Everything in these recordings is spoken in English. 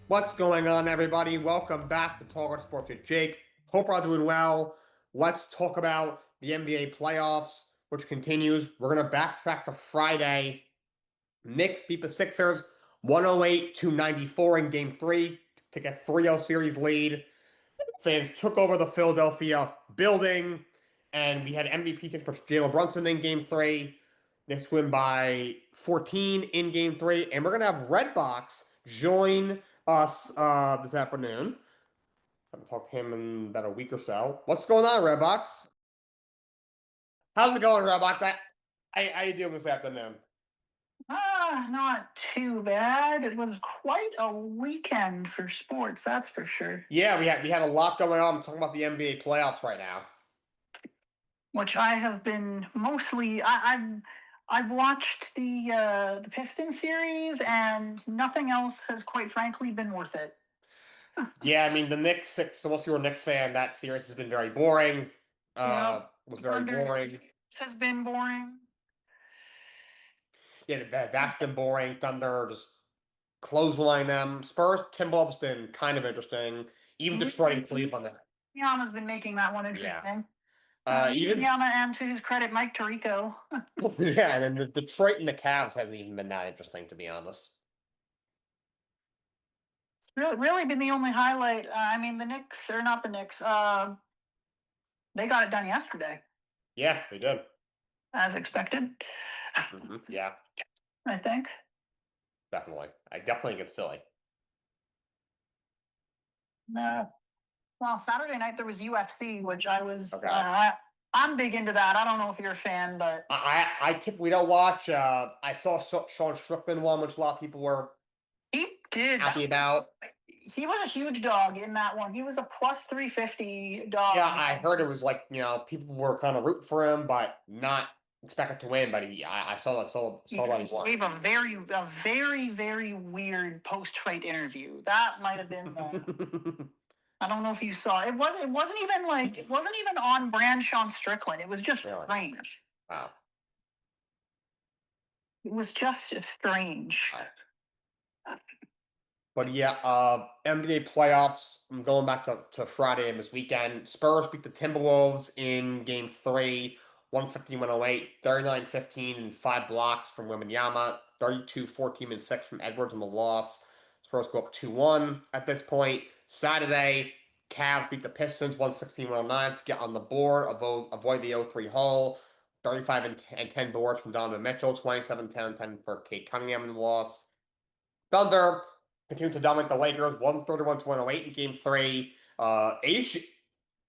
What's going on, everybody? Welcome back to Talkin Sports with Jake. Hope we're all doing well. Let's talk about the NBA playoffs, which continues. We're going to backtrack to Friday. Knicks beat the Sixers 108-94 in Game 3 to get 3-0 series lead. Fans took over the Philadelphia building, and we had MVP for Jalen Brunson in Game 3. Knicks win by 14 in Game 3, and we're going to have RedBox join us this afternoon. I'm going to talk to him in about a week or so. What's going on, Redbox? How's it going, Redbox? How you doing this afternoon? Not too bad. It was quite a weekend for sports, that's for sure. Yeah, we had a lot going on. I'm talking about the NBA playoffs right now. Which I have been mostly. I've watched the Piston series, and nothing else has, quite frankly, been worth it. Yeah, I mean the Knicks. So unless you're a Knicks fan, that series has been very boring. Yeah, Was very Thunder boring. has been boring. Yeah, that's been boring. Thunder just clothesline them. Spurs, Timberwolves been kind of interesting. Even Detroit and Cleveland. Yama's been making that one Yeah. interesting. Even Yama, and to his credit, Mike Tirico. yeah, and then the Detroit and the Cavs hasn't even been that interesting, to be honest. Really been the only highlight. I mean, the Knicks, or not the Knicks. They got it done yesterday, Yeah, they did. as expected. Yeah, I think. definitely. I definitely against Philly. Well, Saturday night there was UFC, which I was. Okay. I'm big into that. I don't know if you're a fan, but I typically don't watch. I saw Sean Strickland one, which a lot of people were he did. happy about. He was a huge dog in that one. He was a plus 350 dog. Yeah, I heard it was like, people were kind of rooting for him, but not expected to win. But I saw that he won. Gave a very weird post-fight interview. That might have been. I don't know if you saw it. It wasn't even on brand Sean Strickland. It was just Really? strange. Wow. It was just strange. But yeah, NBA playoffs. I'm going back to Friday and this weekend. Spurs beat the Timberwolves in Game 3, 115-108, 39-15, and 5 blocks from Wembanyama, 32-14 and 6 from Edwards in the loss. Spurs go up 2-1 at this point. Saturday, Cavs beat the Pistons 116-109 to get on the board, avoid the 0-3 hole. 35 and 10 boards from Donovan Mitchell, 27-10 10 for Kate Cunningham in the loss. Thunder continued to dominate the Lakers, 131-108 in Game 3.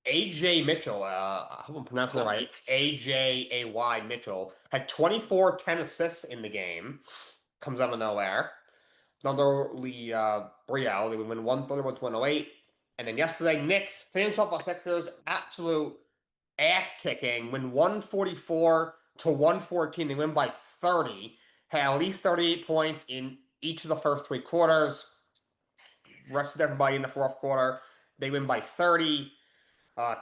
AJ Mitchell, I hope I'm pronouncing it right. AJAY Mitchell had 24 10 assists in the game. Comes out of nowhere. Another Brielle, they would win 131-108. And then yesterday, Knicks finished off the Sixers, absolute ass kicking, win 144-114. They win by 30, had at least 38 points in each of the first 3 quarters. Rested everybody in the fourth quarter. They win by 30.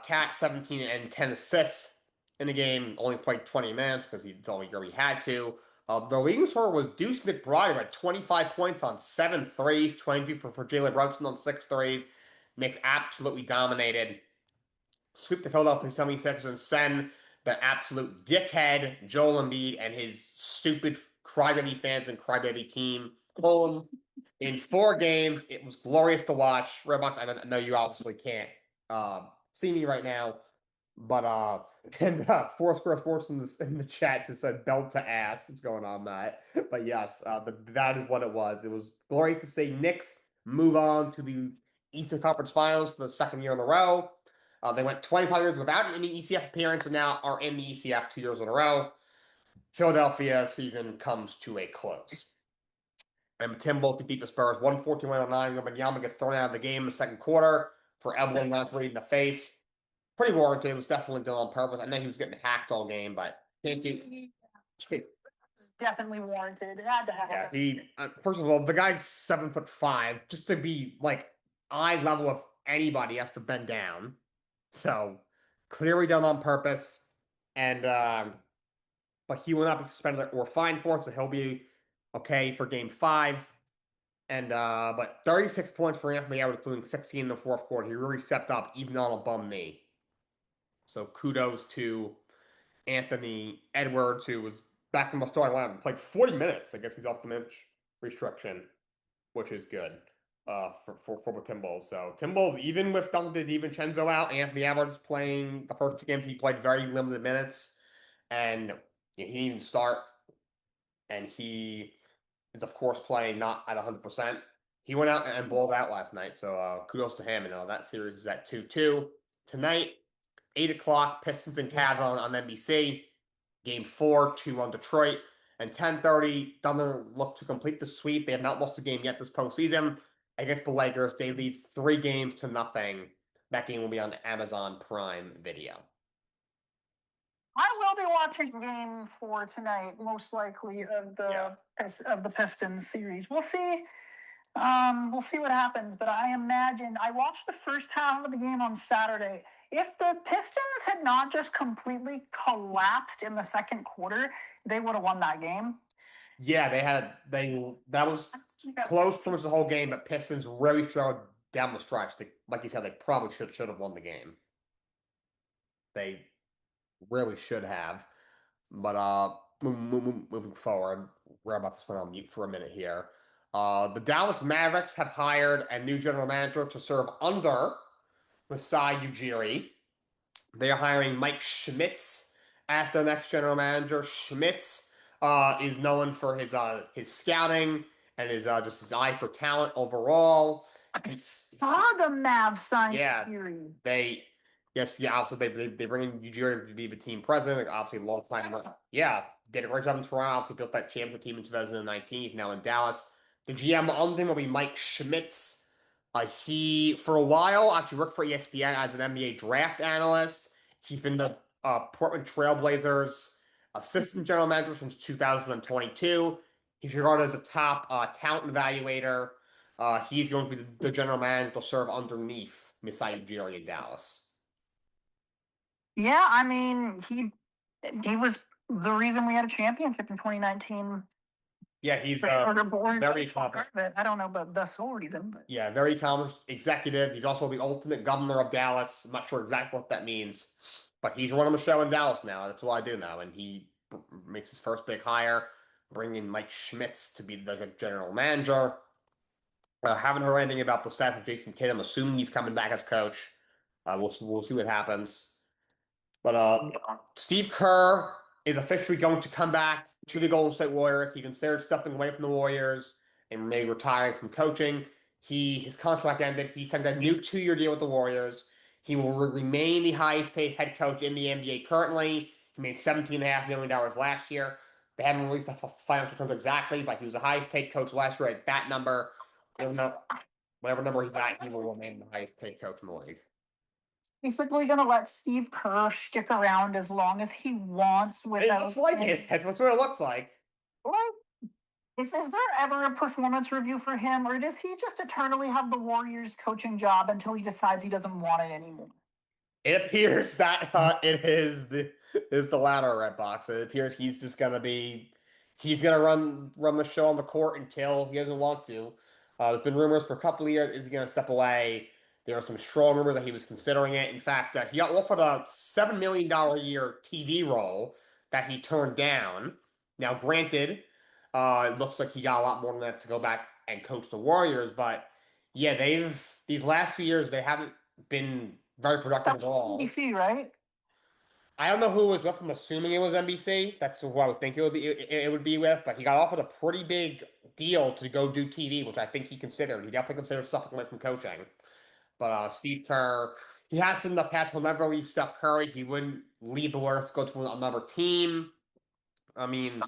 Cat 17 and 10 assists in the game. Only played 20 minutes because he's all year he had to. The leading scorer was Deuce McBride, who had 25 points on 7 threes, 22 for Jalen Brunson on 6 threes. Knicks absolutely dominated. Sweep the Philadelphia 76ers and send the absolute dickhead Joel Embiid and his stupid crybaby fans and crybaby team home in 4 games. It was glorious to watch. Redbox, I know you obviously can't see me right now, but Foursquare Sports in the chat just said belt to ass. What's going on, Matt? But yes, but that is what it was. It was glorious to see Knicks move on to the Eastern Conference Finals for the second year in a row. They went 25 years without any ECF appearance and now are in the ECF 2 years in a row. Philadelphia season comes to a close. And Timberwolves beat the Spurs 114-109. Wembanyama gets thrown out of the game in the second quarter for elbowing last read in the face. Pretty warranted. It was definitely done on purpose. I know he was getting hacked all game, but can't do. Definitely warranted. It had to happen. Yeah, first of all, the guy's 7'5". Just to be like eye level of anybody has to bend down. So clearly done on purpose. And but he will not be suspended or fined for it, so he'll be okay for Game 5. And but 36 points for Anthony Edwards, including 16 in the fourth quarter. He really stepped up, even on a bum knee. So kudos to Anthony Edwards, who was back in the starting lineup, played 40 minutes. I guess he's off the bench restriction, which is good for the Timberwolves. So Timberwolves, even with Dante DiVincenzo out, Anthony Edwards playing the first two games, he played very limited minutes, and he didn't even start. And he is, of course, playing not at 100%. He went out and balled out last night, so kudos to him. And that series is at 2-2 tonight. 8 o'clock, Pistons and Cavs on NBC. Game 4, 2-1 Detroit. And 10:30, Thunder look to complete the sweep. They have not lost a game yet this postseason. Against the Lakers, they lead 3-0. That game will be on Amazon Prime Video. I will be watching game 4 tonight, most likely of the Pistons series. We'll see. We'll see what happens, but I imagine I watched the first half of the game on Saturday. If the Pistons had not just completely collapsed in the second quarter, they would have won that game. Yeah, that was close pretty much the whole game, but Pistons really struggled down the stretch. Like you said, they probably should have won the game. They really should have. But moving forward, we're about to put on mute for a minute here. The Dallas Mavericks have hired a new general manager to serve under Masai Ujiri. They are hiring Mike Schmitz as their next general manager. Schmitz is known for his scouting and his just his eye for talent overall. I saw the Mavs sign Ujiri. Obviously they bring in Ujiri to be the team president. Like, obviously, long time. Yeah, did a great job in Toronto. Obviously, built that championship team in 2019. He's now in Dallas. The GM on him will be Mike Schmitz. He, for a while, actually worked for ESPN as an NBA draft analyst. He's been the Portland Trailblazers assistant general manager since 2022. He's regarded as a top talent evaluator. He's going to be the general manager to serve underneath Masai Ujiri in Dallas. Yeah, I mean, he was the reason we had a championship in 2019. Yeah, he's very accomplished. I don't know about the sole reason, but yeah, very accomplished executive. He's also the ultimate governor of Dallas. I'm not sure exactly what that means, but he's running the show in Dallas now. That's what I do now, and he makes his first big hire, bringing Mike Schmitz to be the general manager. Haven't heard anything about the staff of Jason Kidd. I'm assuming he's coming back as coach. We'll see what happens. But Steve Kerr is officially going to come back to the Golden State Warriors. He considered stepping away from the Warriors and maybe retiring from coaching. His contract ended. He signed a new 2-year deal with the Warriors. He will remain the highest paid head coach in the NBA currently. He made $17.5 million last year. They haven't released the financial terms exactly, but he was the highest paid coach last year at that number. Whatever number he's at, he will remain the highest paid coach in the league. Basically going to let Steve Kerr stick around as long as he wants without... It looks like it. That's what it looks like. Is there ever a performance review for him, or does he just eternally have the Warriors coaching job until he decides he doesn't want it anymore? It appears that it is the latter, RedBox. It appears he's just gonna run the show on the court until he doesn't want to. There's been rumors for a couple of years. Is he gonna step away? There are some strong rumors that he was considering it. In fact, he got offered a $7 million a year TV role that he turned down. Now, granted, it looks like he got a lot more than that to go back and coach the Warriors. But yeah, these last few years they haven't been very productive at all. NBC, right? I don't know who it was with. I'm assuming it was NBC. That's who I would think it would be with. But he got offered a pretty big deal to go do TV, which I think he considered. He definitely considered stepping away from coaching. But Steve Kerr, he has in the past, he'll never leave Steph Curry. He wouldn't leave the Warriors to go to another team. I mean,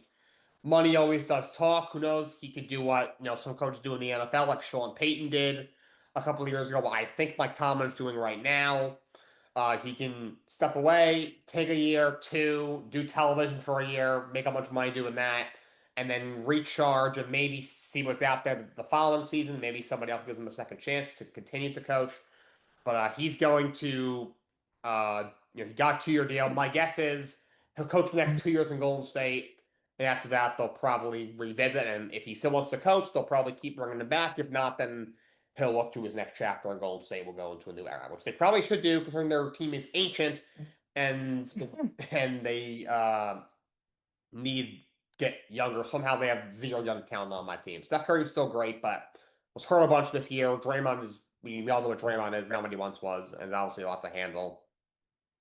money always does talk. Who knows? He could do what some coaches do in the NFL, like Sean Payton did a couple of years ago. What I think Mike Tomlin's doing right now. He can step away, take a year, 2, do television for a year, make a bunch of money doing that, and then recharge and maybe see what's out there the following season. Maybe somebody else gives him a second chance to continue to coach. But he's going to, he got a 2-year deal. My guess is he'll coach the next 2 years in Golden State, And after that, they'll probably revisit. And if he still wants to coach, they'll probably keep bringing him back. If not, then he'll look to his next chapter and Golden State will go into a new era, which they probably should do considering their team is ancient and they need get younger. Somehow they have zero young talent on my team. Steph Curry's still great, but was hurt a bunch this year. Draymond is we all know what Draymond is, not what he once was, and obviously a lot to handle.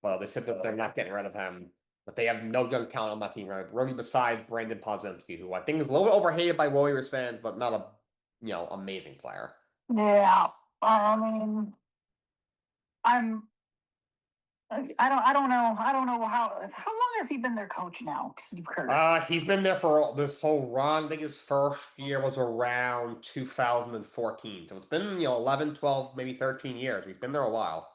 Well, they said that they're not getting rid of him, but they have no young talent on my team, right? Really, besides Brandon Podziemski, who I think is a little bit overhated by Warriors fans, but not a amazing player. Yeah, I mean, I'm. I don't know how long has he been their coach now, Steve Kerr? He's been there for this whole run. I think his first year was around 2014. So it's been, 11, 12, maybe 13 years. He's been there a while.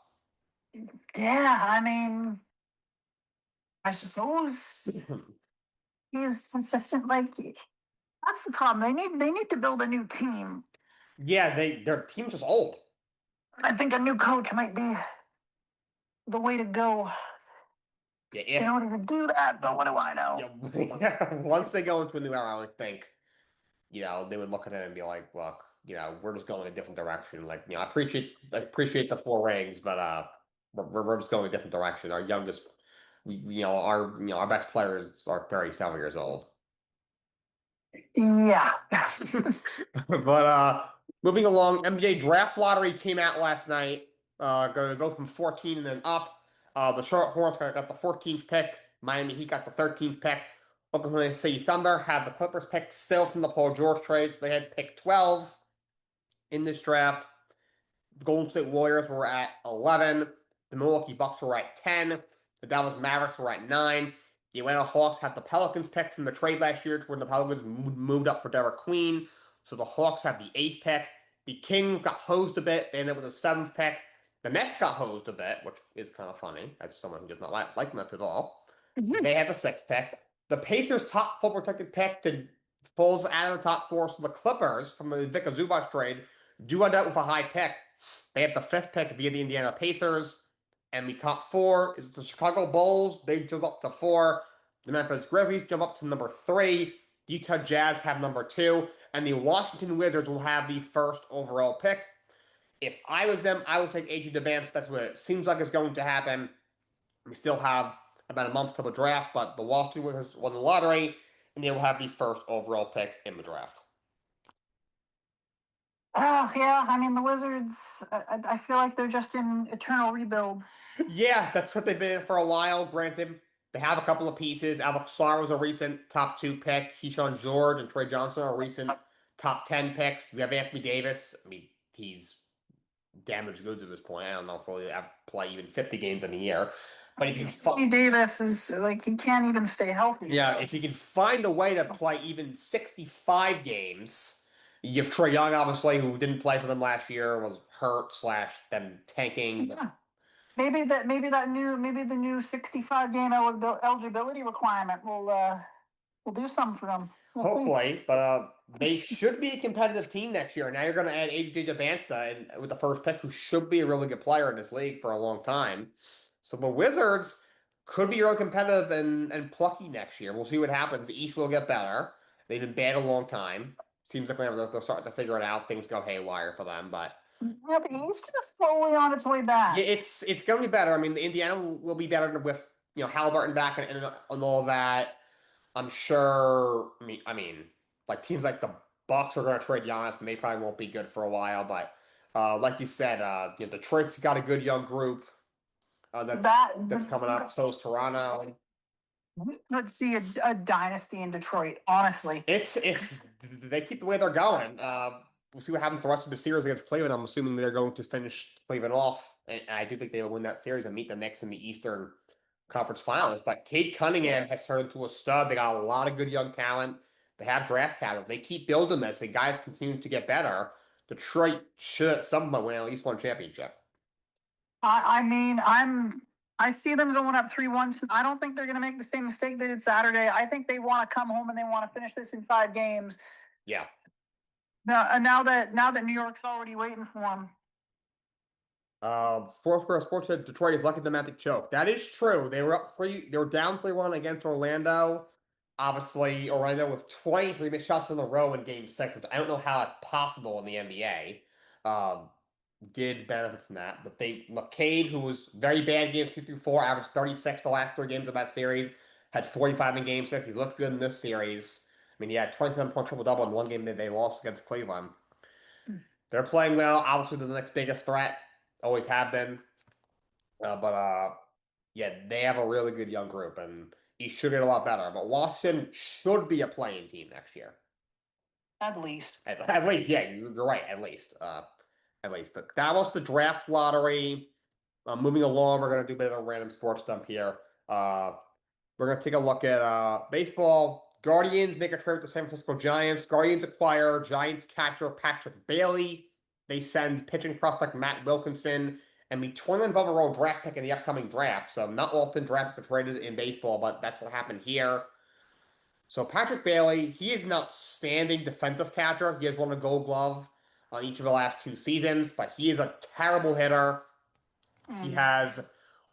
Yeah, I mean, I suppose he's consistent. Like that's the problem. They need to build a new team. Yeah, their team's just old. I think a new coach might be the way to go Yeah, in order to do that. But what do I know? yeah, once they go into a new era, I would think, they would look at it and be like, look, we're just going a different direction. Like, I appreciate the four rings, but we're just going a different direction. Our youngest, our best players are 37 years old. Yeah. But moving along, NBA draft lottery came out last night. Gonna go from 14 and then up. The Charlotte Hornets got the 14th pick. Miami Heat got the 13th pick. Oklahoma City Thunder have the Clippers pick still from the Paul George trade. So they had pick 12 in this draft. The Golden State Warriors were at 11. The Milwaukee Bucks were at 10. The Dallas Mavericks were at 9. The Atlanta Hawks had the Pelicans pick from the trade last year to when the Pelicans moved up for Derek Queen. So the Hawks have the 8th pick. The Kings got hosed a bit. They ended up with the 7th pick. The Nets got hosed a bit, which is kind of funny, as someone who does not like Nets at all. They had the 6th pick. The Pacers' top 4 protected pick falls out of the top 4. So the Clippers, from the Vika Zubac trade, do end up with a high pick. They have the 5th pick via the Indiana Pacers. And the top 4 is the Chicago Bulls. They jump up to 4. The Memphis Grizzlies jump up to number 3. The Utah Jazz have number 2. And the Washington Wizards will have the 1st overall pick. If I was them, I would take AJ DeBance. That's what it seems like is going to happen. We still have about a month till the draft, but the Washington Wizards won the lottery, and they will have the 1st overall pick in the draft. Oh yeah, I mean the Wizards. I feel like they're just in eternal rebuild. Yeah, that's what they've been for a while. Granted, they have a couple of pieces. Alex Sarr was a recent top 2 pick. Keyshawn George and Trey Johnson are recent top 10 picks. We have Anthony Davis. I mean, he's damaged goods at this point. I don't know if he'll play even 50 games in a year. But if you Anthony Davis is like he can't even stay healthy. Yeah, if you can find a way to play even 65 games, you have Trae Young, obviously, who didn't play for them last year, was hurt / them tanking. Yeah. Maybe the new 65 game eligibility requirement will do something for them. Hopefully, but they should be a competitive team next year. Now you're going to add AJ DeBansta and with the 1st pick, who should be a really good player in this league for a long time. So the Wizards could be real competitive and plucky next year. We'll see what happens. The East will get better. They've been bad a long time. Seems like they'll start to figure it out. Things go haywire for them, but yeah, the East is slowly on its way back. yeah, it's going to be better. I mean, the Indiana will be better with Halliburton back and all that. I'm sure. I mean, like teams like the Bucks are going to trade Giannis, and they probably won't be good for a while. But like you said, Detroit's got a good young group that's coming up. So is Toronto. Let's see a dynasty in Detroit. Honestly, It's if they keep the way they're going. We'll see what happens the rest of the series against Cleveland. I'm assuming they're going to finish Cleveland off, and I do think they will win that series and meet the Knicks in the Eastern Conference Finals. But Cade Cunningham has turned into a stud. They got a lot of good young talent. They have draft capital. They keep building this. The guys continue to get better. Detroit should at some point win at least one championship. I mean, I see them going up 3-1. I don't think they're going to make the same mistake they did Saturday. I think they want to come home and they want to finish this in 5 games. Yeah. Now that New York's already waiting for them. Foursquare Sports said Detroit is lucky the Magic choke. That is true. They were up 3. They were down 3-1 against Orlando. obviously Orlando with 23 missed shots in a row in Game 6, which I don't know how that's possible in the NBA. Um, did benefit from that. But McCade, who was very bad games 2 through 4, averaged 36 the last three games of that series, had 45 in Game 6. He's looked good in this series. I mean, he had 27-point triple-double in one game that they lost against Cleveland. They're playing well. Obviously, they're the next biggest threat. Always have been. But yeah, they have a really good young group, and he should get a lot better. But Washington should be a playing team next year. At least. At least, yeah, you're right. At least. At least. But that was the draft lottery. Moving along, we're going to do a bit of a random sports dump here. Uh, we're going to take a look at baseball. Guardians make a trade with the San Francisco Giants. Guardians acquire Giants catcher Patrick Bailey. They send pitching prospect Matt Wilkinson and the 20th overall draft pick in the upcoming draft. So not often drafts are traded in baseball, but that's what happened here. So Patrick Bailey, he is an outstanding defensive catcher. He has won a Gold Glove on each of the last two seasons, but he is a terrible hitter. He has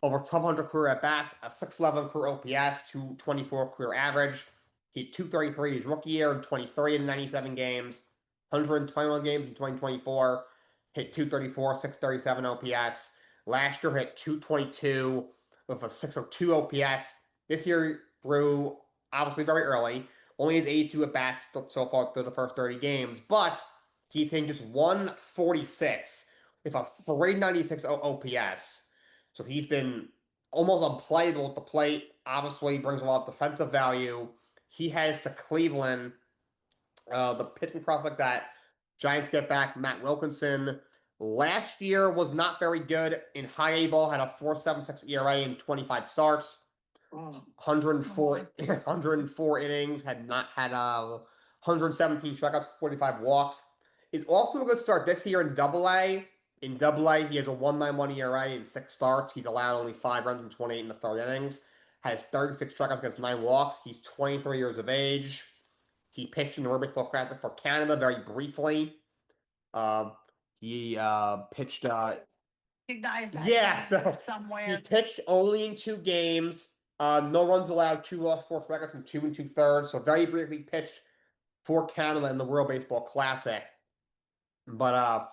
over 1,200 career at bats, a 611 career OPS, 224 career average. He had 233 his rookie year and 23 in 97 games, 121 games in 2024, hit 234, 637 OPS. Last year hit 222 with a 602 OPS. This year threw obviously very early, only has 82 at bats so far through the first 30 games, but he's hitting just 146 with a 396 OPS. So he's been almost unplayable at the plate. Obviously, brings a lot of defensive value. He heads to Cleveland. The pitching prospect that Giants get back, Matt Wilkinson. Last year was not very good in high A ball, had a 4.76 ERA in 25 starts. 104 innings, had not had 117 strikeouts, 45 walks. Is off to a good start this year in Double A. In Double A, he has a 1.91 ERA in six starts. He's allowed only 5 runs and 28 in the third innings. Has 36 strikeouts against 9 walks. He's 23 years of age. He pitched in the World Baseball Classic for Canada very briefly. Um, he pitched. Recognized that Yeah, so somewhere. he pitched only in two games. No runs allowed, 2 lost, 4 strikeouts, and 2 2/3. So very briefly pitched for Canada in the World Baseball Classic. But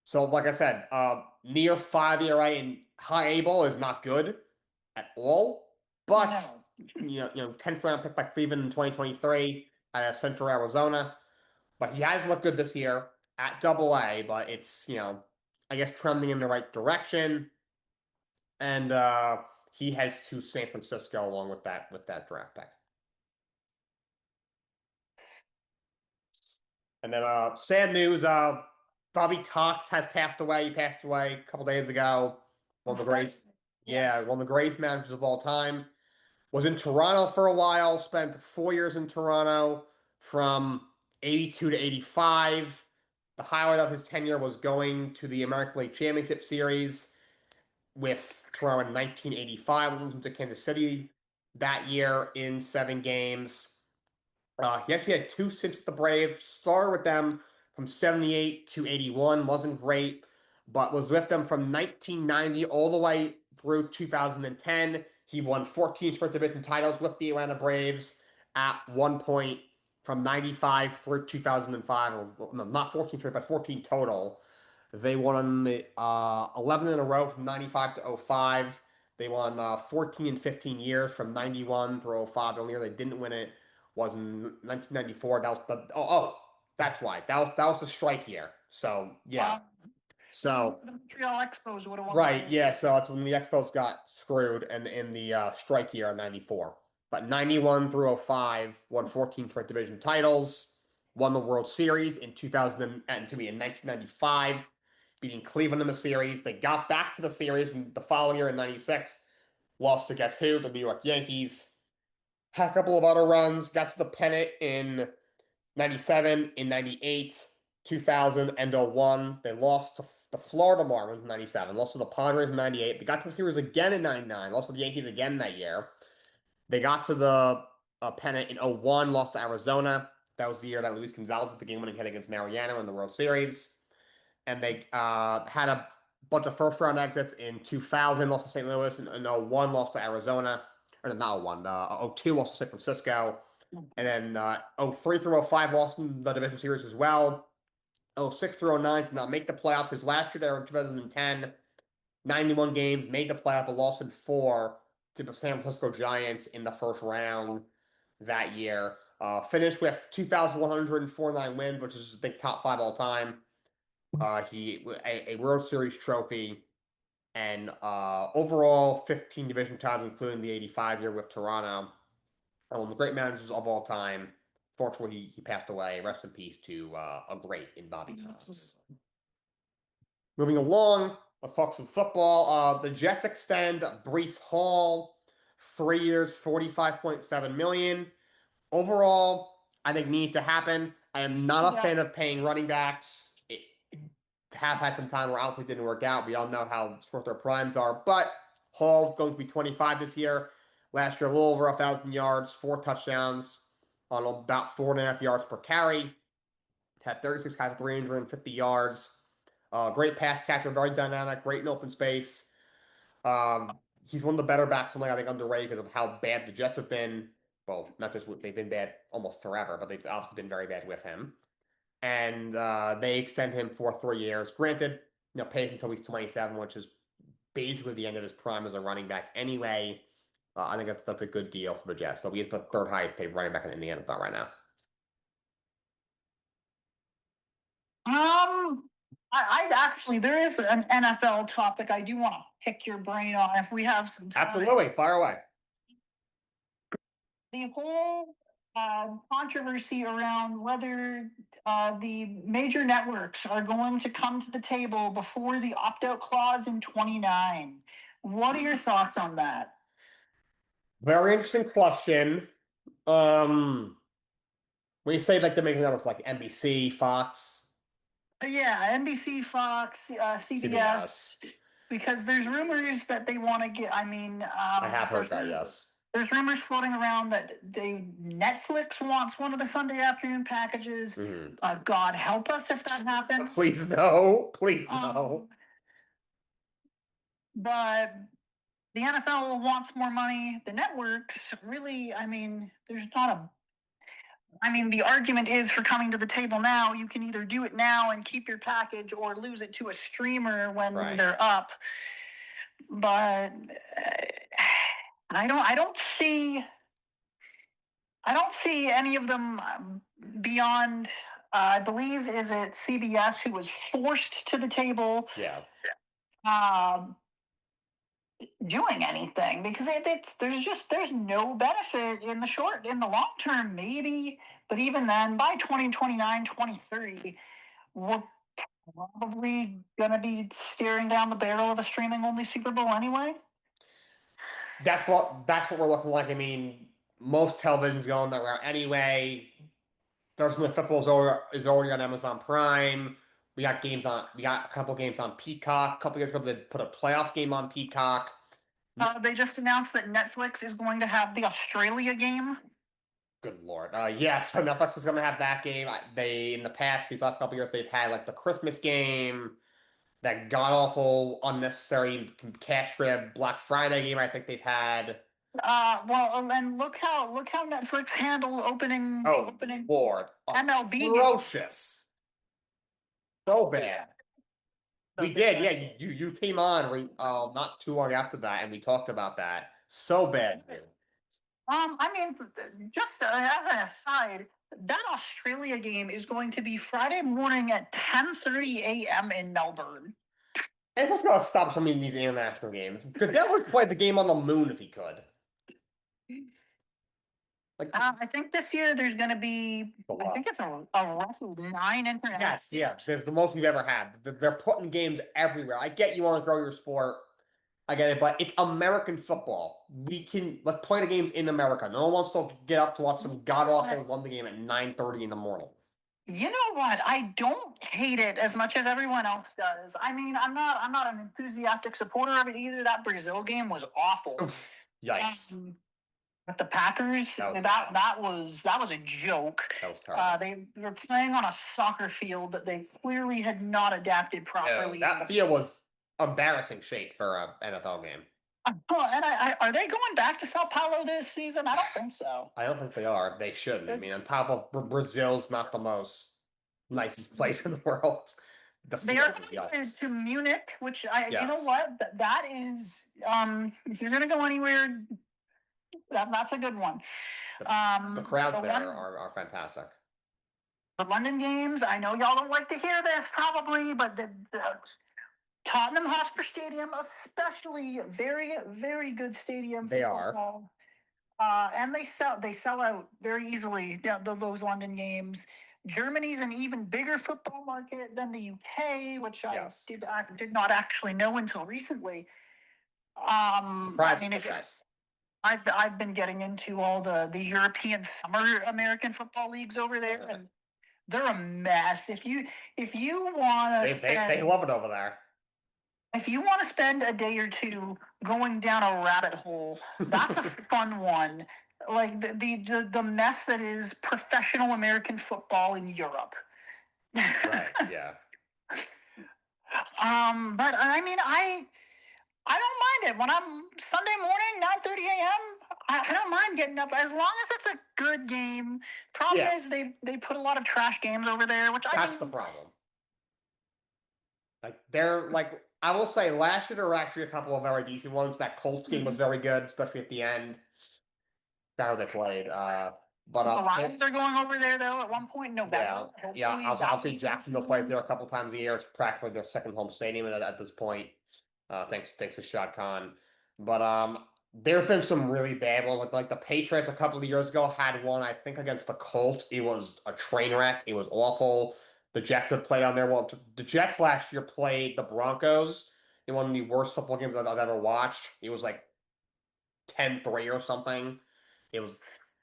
so like I said, near 5 ERA in high A ball is not good at all. But No. 10th round pick by Cleveland in 2023 out of Central Arizona. But he has looked good this year at Double A. But it's I guess trending in the right direction. And he heads to San Francisco along with that draft pick. And then sad news, Bobby Cox has passed away. He passed away a couple days ago. One of the greatest, yeah, one of the greatest managers of all time. Was in Toronto for a while, spent 4 years in Toronto from 82 to 85. The highlight of his tenure was going to the American League Championship Series with Toronto in 1985, losing to Kansas City that year in 7 games. He actually had 2 stints with the Braves, started with them from 78 to 81, wasn't great, but was with them from 1990 all the way through 2010. He won 14 straight division titles with the Atlanta Braves at one point from 95 through 2005. Or, no, not 14 straight, but 14 total. They won 11 in a row from 95 to 05. They won 14 and 15 years from 91 through 05. The only year they didn't win it was in 1994. That was that's why. That was the strike year. So yeah. So the Montreal Expos would have won. Right, yeah. So that's when the Expos got screwed and in the strike year of '94. But 91 through 05 won 14 straight division titles, won the World Series in 2000 and to me in 1995, beating Cleveland in the series. They got back to the series in the following year in '96, lost to guess who? The New York Yankees. Had a couple of other runs, got to the pennant in 97, in 98, 2000, and 01. They lost to the Florida Marlins in 97, lost to the Padres in 98. They got to the series again in 99, lost to the Yankees again that year. They got to the pennant in 01, lost to Arizona. That was the year that Luis Gonzalez hit the game-winning hit against Mariano in the World Series. And they had a bunch of first-round exits in 2000, lost to St. Louis, and 01, lost to Arizona. Or not 01, 02, lost to San Francisco. And then 03 through 05 lost in the division series as well. 06 through 09 did not make the playoffs because last year they were in 2010, 91 games, made the playoff, but lost in 4 to the San Francisco Giants in the first round that year. Finished with 2,149 wins, which is, I think, top 5 all time. A World Series trophy, and overall 15 division titles, including the 85 year with Toronto. One of the great managers of all time. Fortunately, he passed away. Rest in peace to a great in Bobby Cox. Moving along, let's talk some football. The Jets extend Breece Hall 3 years, 45.7 million. Overall, I think needs to happen. I am not a fan of paying running backs. Have had some time where Alfred didn't work out. We all know how short their primes are, but Hall's going to be 25 this year. Last year, a little over 1,000 yards, 4 touchdowns on about 4.5 yards per carry. Had 36 catches, 350 yards. Great pass catcher, very dynamic, great in open space. He's one of the better backs, something I think underrated because of how bad the Jets have been. Well, not just they've been bad almost forever, but they've obviously been very bad with him. And they extend him for 3 years. Granted, pays until he's 27, which is basically the end of his prime as a running back anyway. I think that's a good deal for the Jets. So he's the 3rd highest paid running back in the NFL right now. I actually, there is an NFL topic I do want to pick your brain on if we have some time. Absolutely, fire away. The whole controversy around whether the major networks are going to come to the table before the opt-out clause in 29. What are your thoughts on that? Very interesting question. When you say like the major networks like NBC, Fox. Yeah, NBC, Fox, CBS. Because there's rumors that they want to get. I mean, I have heard that. Yes. There's rumors floating around that Netflix wants one of the Sunday afternoon packages. Mm-hmm. God help us if that happens. Please no. Please no. But the NFL wants more money. The networks really, I mean, there's not a. I mean, the argument is for coming to the table now. You can either do it now and keep your package, or lose it to a streamer when they're up. But I don't see any of them beyond. I believe is it CBS who was forced to the table. Yeah. Doing anything because there's no benefit in the long term maybe, but even then by 2029 2030 we're probably gonna be staring down the barrel of a streaming only Super Bowl anyway. That's what we're looking like. I mean, most television's going that route anyway. Thursday football is already on Amazon Prime. We got a couple games on Peacock. A couple years ago, they put a playoff game on Peacock. They just announced that Netflix is going to have the Australia game. Good Lord. Yeah, so Netflix is going to have that game. In the past, these last couple years, they've had like the Christmas game, that god-awful, unnecessary cash grab Black Friday game I think they've had. Well, and look how Netflix handled opening Lord. MLB. Atrocious. So bad. We did, yeah. You came on not too long after that, and we talked about that. So bad, dude. I mean, just as an aside, that Australia game is going to be Friday morning at 10:30 a.m. in Melbourne. And what's going to stop some of these international games? Goodell would play the game on the moon if he could. Like, I think this year there's going to be, I think it's a roughly 9 international. Yes, yeah, there's the most we've ever had. They're putting games everywhere. I get you want to grow your sport. I get it, but it's American football. Let's play the games in America. No one wants to get up to watch some god-awful London game at 9:30 in the morning. You know what? I don't hate it as much as everyone else does. I mean, I'm not an enthusiastic supporter of it either. That Brazil game was awful. Yikes. With the Packers, that was a joke. That was terrible. They were playing on a soccer field that they clearly had not adapted properly. That field was embarrassing shape for an NFL game. And are they going back to Sao Paulo this season? I don't think so. I don't think they are. They shouldn't. I mean, on top of Brazil's not the most nicest place in the world. The They are field is going yikes. to Munich, which you know Yes. what, that is, if you're gonna go anywhere, that's a good one. The crowds The there one, are fantastic. the London games. I know y'all don't like to hear this, probably, but the Tottenham Hotspur Stadium, especially, very very good stadium for They are. football. And they sell out very easily, those London games. Germany's an even bigger football market than the UK, which Yes. I did not actually know until recently. I Surprising, mean, but if yes. I've been getting into all the European summer American football leagues over there, and they're a mess. If you want to They spend love it over there. if you want to spend a day or two going down a rabbit hole, that's a fun one. Like the mess that is professional American football in Europe. Right. Yeah. But I mean, I don't mind it when I'm Sunday morning, 9:30 a.m. I don't mind getting up as long as it's a good game. Problem Yeah. is they put a lot of trash games over there, which I That's the mean, problem. Like they're like I will say last year there were actually a couple of very decent ones. That Colts game was very good, especially at the end. That's how they played. But the Lions are going over there though at one point in yeah, November. yeah. Hopefully that Obviously will be Jacksonville plays there a couple times a year. It's practically their second home stadium at this point. Thanks to Shad Khan. But there's been some really bad ones. Like the Patriots a couple of years ago had one, I think, against the Colts. It was a train wreck. It was awful. The Jets have played on there. Well, the Jets last year played the Broncos in one of the worst football games I've ever watched. It was like 10-3 or something. It was,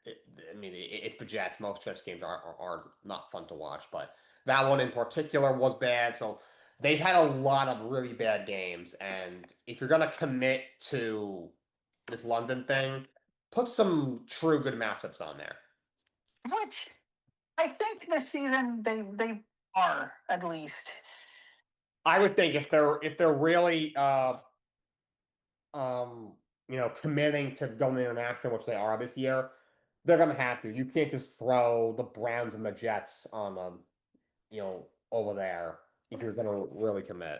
I mean, it's the Jets. Most Jets games are not fun to watch, but that one in particular was bad. So they've had a lot of really bad games, and if you're gonna commit to this London thing, put some true good matchups on there. which I think this season they are at least. I would think if they're really committing to going international, which they are this year, they're gonna have to. You can't just throw the Browns and the Jets on over there if you're gonna really commit.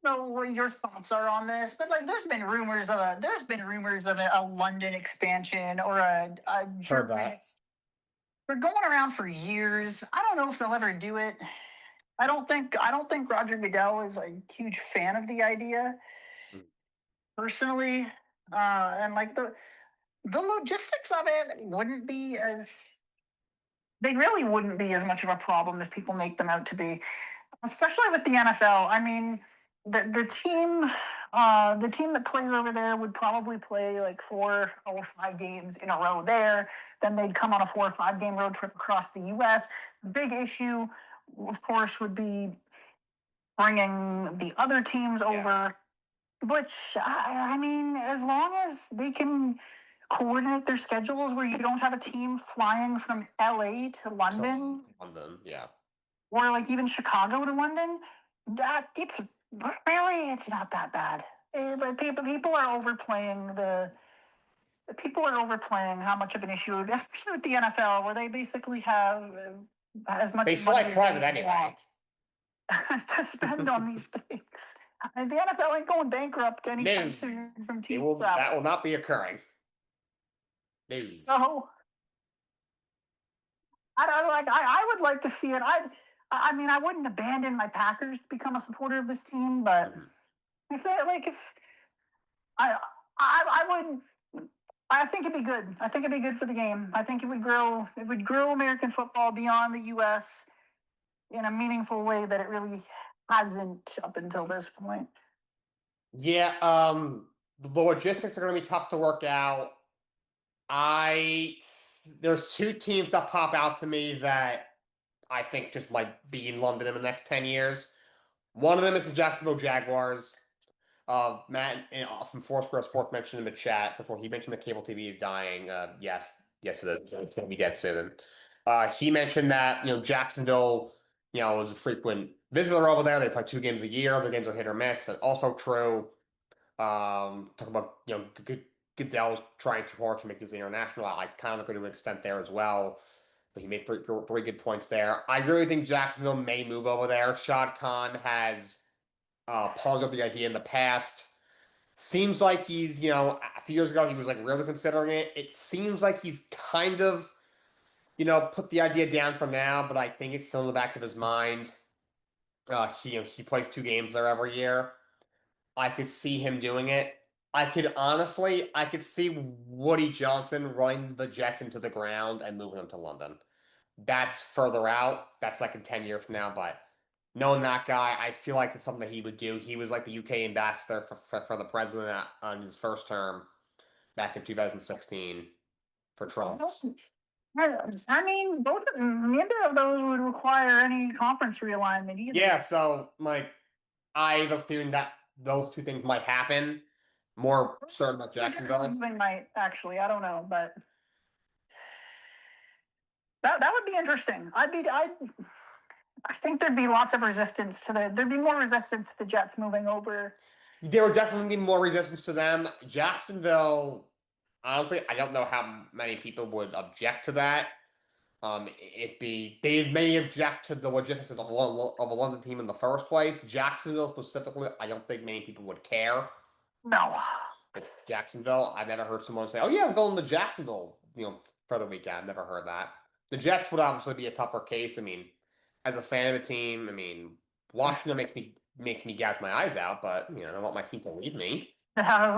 Know what your thoughts are on this, but like, there's been rumors of a London expansion or a Heard German. that. They're going around for years. I don't know if they'll ever do it. I don't think Roger Goodell is a huge fan of the idea Mm. personally, and like the logistics of it wouldn't be as they really wouldn't be as much of a problem as people make them out to be, especially with the NFL. I mean, the team that plays over there would probably play like 4 or 5 games in a row there. Then they'd come on a 4 or 5 game road trip across the U.S. The big issue, of course, would be bringing the other teams over. Which I mean, as long as they can coordinate their schedules where you don't have a team flying from LA to London, London, yeah. or like even Chicago to London, that it's not that bad. Like people are overplaying the people are overplaying how much of an issue, especially with the NFL, where they basically have as much They money fly as private they anyway. want to spend on these things. And the NFL ain't going bankrupt anytime No, soon from it TV will. That travel. will not be occurring. No. So I would like to see it. I mean, I wouldn't abandon my Packers to become a supporter of this team, but Mhm. if I I would, I think it'd be good. I think it'd be good for the game. I think it would grow American football beyond the U.S. in a meaningful way that it really hasn't up until this point. Yeah. The logistics are going to be tough to work out. I There's two teams that pop out to me that I think just might be in London in the next 10 years. One of them is the Jacksonville Jaguars. Matt from Foursquare Sports mentioned in the chat before he mentioned the cable TV is dying. Yes, it is. It's going to be dead soon. He mentioned that Jacksonville, is a frequent visitor over there. They play 2 games a year. Their games are hit or miss. That's also true. Talk about Goodell's trying too hard to make this international. I kind of agree to an extent there as well. But he made three good points there. I really think Jacksonville may move over there. Shad Khan has pondered the idea in the past. Seems like he's, a few years ago he was like really considering it. It seems like he's kind of, put the idea down for now, but I think it's still in the back of his mind. He plays 2 games there every year. I could see him doing it. I could see Woody Johnson running the Jets into the ground and moving them to London. That's further out. That's like in 10 years from now, but knowing that guy, I feel like it's something that he would do. He was like the UK ambassador for the president on his first term back in 2016 for Trump. I mean, neither of those would require any conference realignment either. Yeah, so like I have a feeling that those two things might happen. More certain about Jacksonville. They might actually. I don't know, but that would be interesting. I think there'd be lots of resistance to there'd be more resistance to the Jets moving over. There would definitely be more resistance to them. Jacksonville, honestly, I don't know how many people would object to that. They may object to the logistics of a London team in the first place. Jacksonville specifically, I don't think many people would care. No. It's Jacksonville. I've never heard someone say, "Oh yeah, I'm going to Jacksonville," for the weekend. I've never heard that. The Jets would obviously be a tougher case. I mean, as a fan of the team, I mean, Washington makes me gouge my eyes out, but I don't want my team to leave me. Yeah,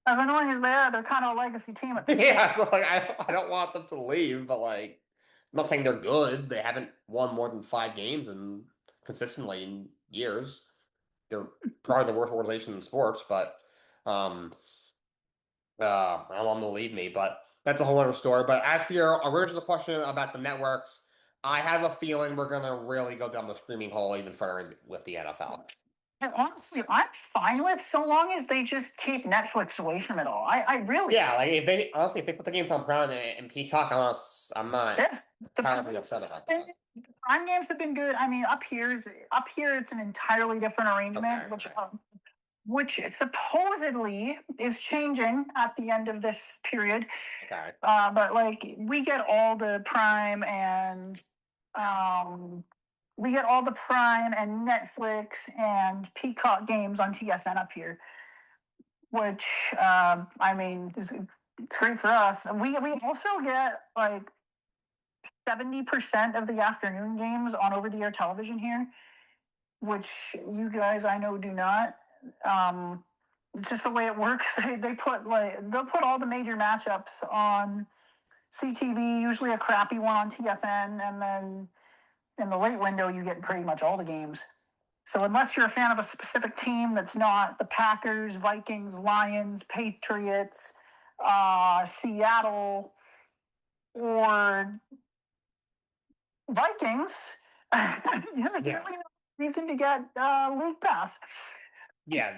as annoying as they are, they're kind of a legacy team. Yeah, so like I don't want them to leave, but like I'm not saying they're good. They haven't won more than 5 games and consistently in years. They're probably the worst organization in sports, but um I don't want them to leave me, but that's a whole other story. But as for your original question about the networks, I have a feeling we're gonna really go down the screaming hole even further with the NFL. And honestly, I'm fine with so long as they just keep Netflix away from it all. I really like if they put the games on Prime and Peacock, I'm not entirely upset about that. Prime games have been good. I mean, up here it's an entirely different arrangement, which supposedly is changing at the end of this period. Okay. But like we get all the Prime and Netflix and Peacock games on TSN up here, which I mean it's great for us. We also get like 70% of the afternoon games on over-the-air television here, which you guys I know do not. Just the way it works, they'll put all the major matchups on CTV, usually a crappy one on TSN, and then in the late window you get pretty much all the games. So unless you're a fan of a specific team that's not the Packers, Vikings, Lions, Patriots, Seattle, or Vikings, there's really no reason to get League Pass. Yeah,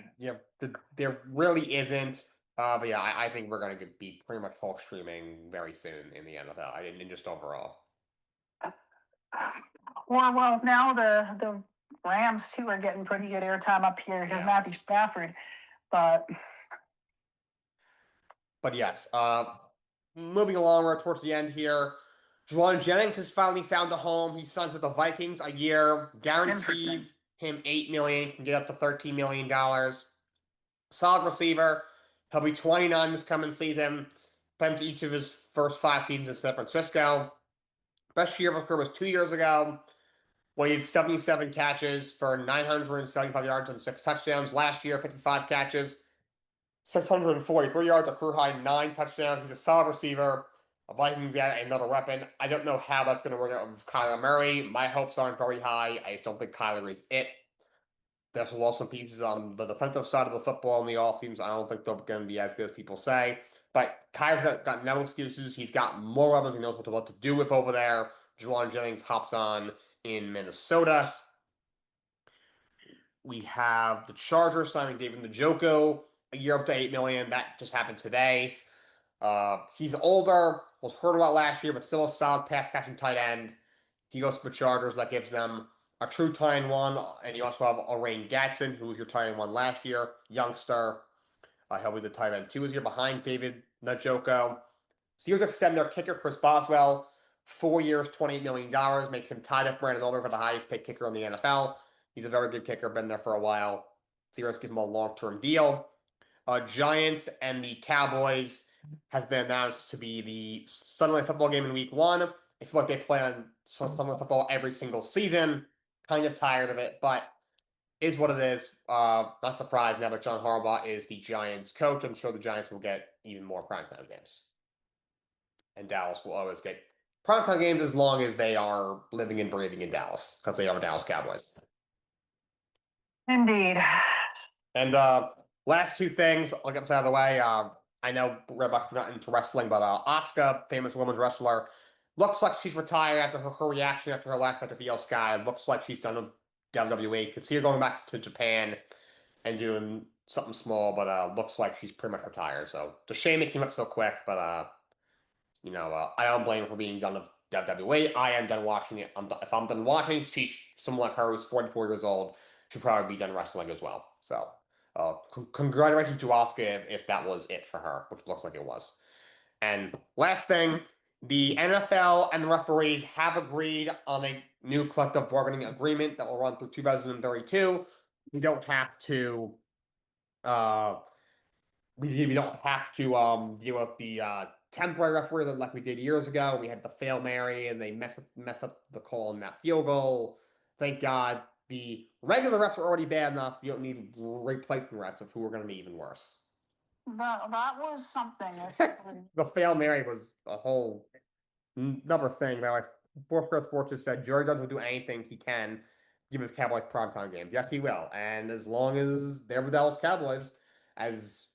there really isn't. But yeah, I think we're going to be pretty much full streaming very soon in the NFL, and just overall. Well, now the Rams too are getting pretty good airtime up here because Matthew Stafford, but yes, moving along towards the end here, Juwan Jennings has finally found a home. He signed with the Vikings a year, guarantees him $8 million, can get up to $13 million. Solid receiver. He'll be 29 this coming season. Spent each of his first 5 seasons in San Francisco. Best year of his career was 2 years ago, when he had 77 catches for 975 yards and 6 touchdowns. Last year, 55 catches, 643 yards, a career high, 9 touchdowns. He's a solid receiver. The Vikings got another weapon. I don't know how that's going to work out with Kyler Murray. My hopes aren't very high. I just don't think Kyler is it. There's lost some pieces on the defensive side of the football in the offseason. I don't think they're going to be as good as people say. But Kyler's got no excuses. He's got more weapons. He knows what to do with over there. Juwan Jennings hops on in Minnesota. We have the Chargers signing David Njoku, a year up to $8 million. That just happened today. He's older, was hurt a lot last year, but still a solid pass catching tight end. He goes to the Chargers. That gives them a true tight end one, and you also have Orain Gatson, who was your tight end one last year, youngster. He'll be the tight end two this year behind David Njoku. Steelers extend their kicker, Chris Boswell, 4 years, $28 million, makes him tied up Brandon Older for the highest paid kicker in the NFL. He's a very good kicker, been there for a while. Steelers gives him a long-term deal. Giants and the Cowboys has been announced to be the Sunday Night Football game in Week 1. I feel like they play on Sunday Night Football every single season. Kind of tired of it, but is what it is. Not surprised now that John Harbaugh is the Giants coach. I'm sure the Giants will get even more primetime games. And Dallas will always get primetime games as long as they are living and breathing in Dallas, because they are Dallas Cowboys. Indeed. And last two things, I'll get this out of the way. I know RedBox not into wrestling, but Asuka, famous women's wrestler, looks like she's retired after her reaction after her last match of VL Sky. Looks like she's done with WWE. Could see her going back to Japan and doing something small, but looks like she's pretty much retired. So it's a shame it came up so quick, but I don't blame her for being done with WWE. I am done watching it. If I'm done watching, someone like her who's 44 years old should probably be done wrestling as well. So, congratulations to Asuka if that was it for her, which looks like it was. And last thing, the NFL and the referees have agreed on a new collective bargaining agreement that will run through 2032. We don't have to. We don't have to deal with the temporary referee like we did years ago. We had the Fail Mary and they mess up the call on that field goal. Thank God. The regular refs are already bad enough. You don't need replacement refs of who are going to be even worse. That was something. The Fail Mary was a whole another thing. Like Fourth Grade Sports just said, Jerry Jones will do anything he can to give his Cowboys primetime games. Yes, he will. And as long as they're the Dallas Cowboys, as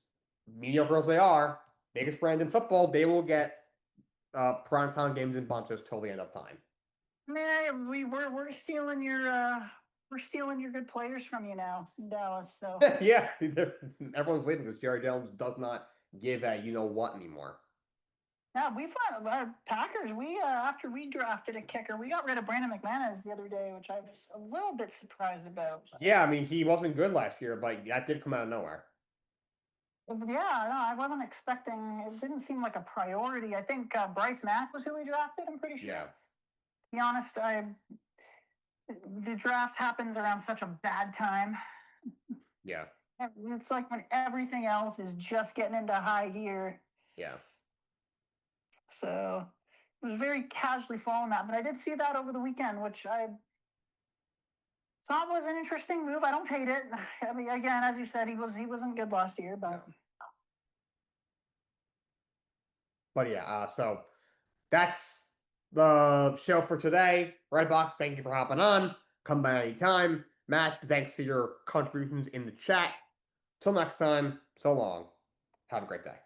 mediocre as they are, biggest brand in football, they will get primetime games in bunches till the end of time. Man, we're stealing your good players from you now in Dallas. So yeah, everyone's waiting because Jerry Jones does not give a you know what anymore. Yeah, we found Packers. We after we drafted a kicker, we got rid of Brandon McManus the other day, which I was a little bit surprised about. Yeah, I mean he wasn't good last year, but that did come out of nowhere. Yeah, no, I wasn't expecting. It didn't seem like a priority. I think Bryce Mack was who we drafted. I'm pretty sure. Yeah. To be honest, the draft happens around such a bad time. Yeah. It's like when everything else is just getting into high gear. Yeah. So it was very casually following that, but I did see that over the weekend, which I thought was an interesting move. I don't hate it. I mean, again, as you said, he wasn't good last year, but yeah, so that's the show for today. RedBox, thank you for hopping on. Come by anytime. Matt, thanks for your contributions in the chat. Till next time, so long. Have a great day.